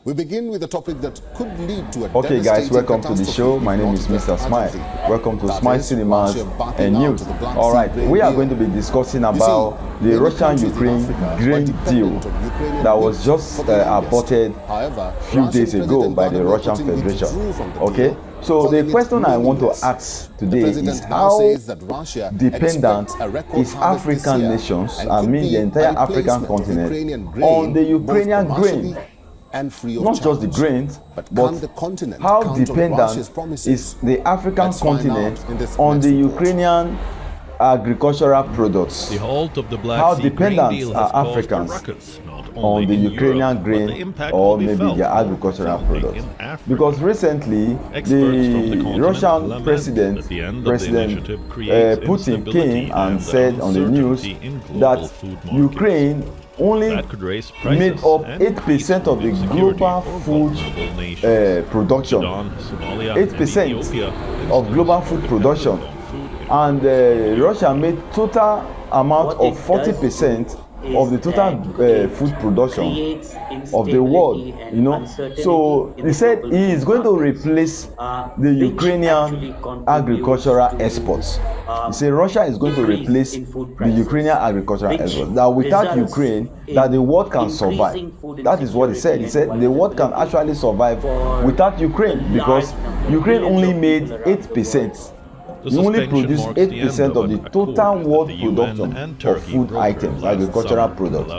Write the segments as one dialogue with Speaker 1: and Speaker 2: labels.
Speaker 1: We begin with a topic that could lead to a
Speaker 2: Okay guys, welcome to the show. My name is Mr. Smile. Welcome to Smile Cinemas and News. Alright, we are going to be discussing about the Russian-Ukraine grain deal that was just aborted a few days ago by the Russian Federation. Okay, so the question I want to ask today is how dependent is African nations, I mean the entire African continent, on the Ukrainian grain? Not just the grains, but how dependent is the African continent on the Ukrainian agricultural products?
Speaker 3: The halt of the Black
Speaker 2: How
Speaker 3: Sea
Speaker 2: dependent
Speaker 3: grain deal
Speaker 2: are
Speaker 3: has caused
Speaker 2: Africans
Speaker 3: a ruckus, not
Speaker 2: on
Speaker 3: only
Speaker 2: the
Speaker 3: in
Speaker 2: Ukrainian
Speaker 3: Europe, but the
Speaker 2: grain
Speaker 3: impact
Speaker 2: or
Speaker 3: will be
Speaker 2: maybe
Speaker 3: felt
Speaker 2: their
Speaker 3: more
Speaker 2: agricultural
Speaker 3: profoundly
Speaker 2: products?
Speaker 3: in Africa.
Speaker 2: Because recently
Speaker 3: Experts from the
Speaker 2: the
Speaker 3: continent
Speaker 2: Russian
Speaker 3: lament
Speaker 2: president,
Speaker 3: that the end of the
Speaker 2: President
Speaker 3: initiative creates
Speaker 2: Putin
Speaker 3: instability
Speaker 2: came and
Speaker 3: and
Speaker 2: said on the news
Speaker 3: uncertainty in global
Speaker 2: that
Speaker 3: food markets.
Speaker 2: Ukraine only
Speaker 3: That could raise prices
Speaker 2: made up
Speaker 3: and
Speaker 2: 8% of the
Speaker 3: increase food
Speaker 2: global
Speaker 3: insecurity
Speaker 2: food
Speaker 3: for vulnerable nations.
Speaker 2: production.
Speaker 3: Sudan, Somalia, and
Speaker 2: 8%
Speaker 3: Ethiopia,
Speaker 2: of global food production, and Russia made total amount of 40% of the total food production of the world, you know. So he said he is going to replace the Ukrainian agricultural exports. He said Russia is going to replace the Ukrainian agricultural exports. That without Ukraine, that the world can survive. That is what he said. He said the world can actually survive without Ukraine because Ukraine only made 8%. You only produce 8% of the total world production of food items, agricultural products,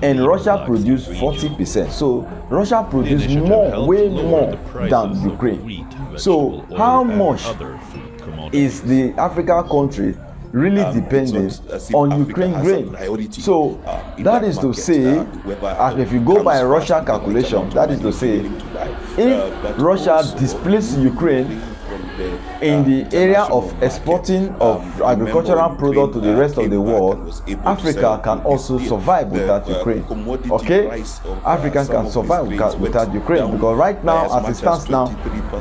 Speaker 2: and Russia produced 40%. So Russia produced more, way more than Ukraine. So how much is the African country really dependent on Ukraine grain? So that is to say, if you go by Russian calculation, that is to say, if Russia displaces Ukraine in the area of exporting of agricultural products to the rest of the world, Africa can also survive without Ukraine. Okay, Africa can survive without Ukraine because right now, as it stands now,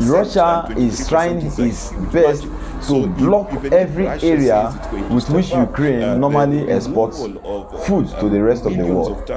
Speaker 2: Russia is trying its best to block every area with which Ukraine normally exports food to the rest of the world.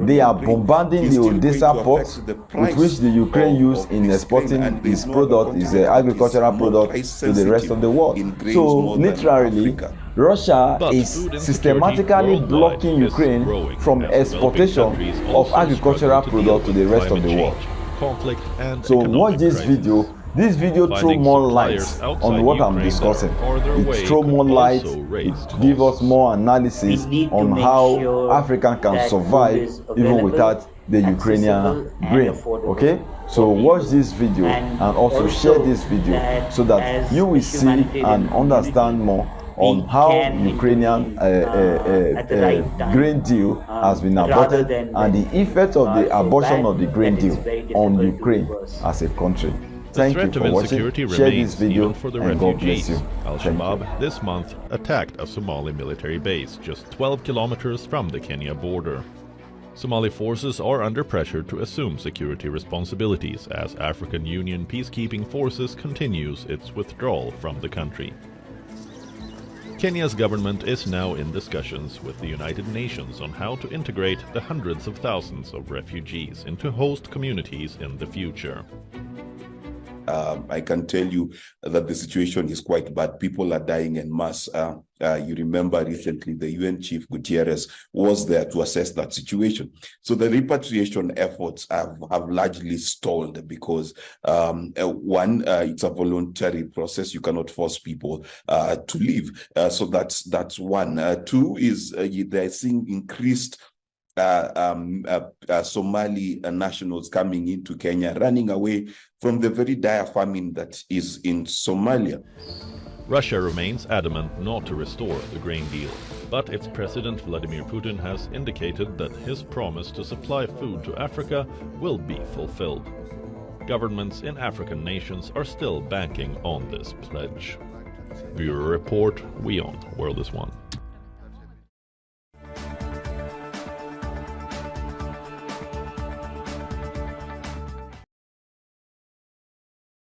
Speaker 2: They are bombarding the Odessa port, with which the Ukraine use in exporting its product, its agricultural product to the rest of the world. So literally, Russia is systematically blocking Ukraine from exportation of agricultural products to the rest of the world. So watch this video. This video throws more light on what I'm discussing. It throws more light, it gives us more analysis on how Africa can survive even without the Ukrainian grain. Okay? So watch this video and also share this video so that you will see and understand more on how Ukrainian grain deal has been aborted and the effect of the abortion of the grain deal on Ukraine as a country. Thank you for watching. Share this video and God bless you.
Speaker 3: Al-Shabaab this month attacked a Somali military base just 12 kilometers from the Kenya border. Somali forces are under pressure to assume security responsibilities as African Union peacekeeping forces continues its withdrawal from the country. Kenya's government is now in discussions with the United Nations on how to integrate the hundreds of thousands of refugees into host communities in the future.
Speaker 4: I can tell you that the situation is quite bad. People are dying en masse. You remember recently the UN Chief Guterres was there to assess that situation. So the repatriation efforts have largely stalled because one, it's a voluntary process. You cannot force people to leave. So that's one. Two is they're seeing increased Somali nationals coming into Kenya, running away from the very dire famine that is in Somalia.
Speaker 3: Russia remains adamant not to restore the grain deal, but its President Vladimir Putin has indicated that his promise to supply food to Africa will be fulfilled. Governments in African nations are still banking on this pledge. Bureau Report, WION, World is One.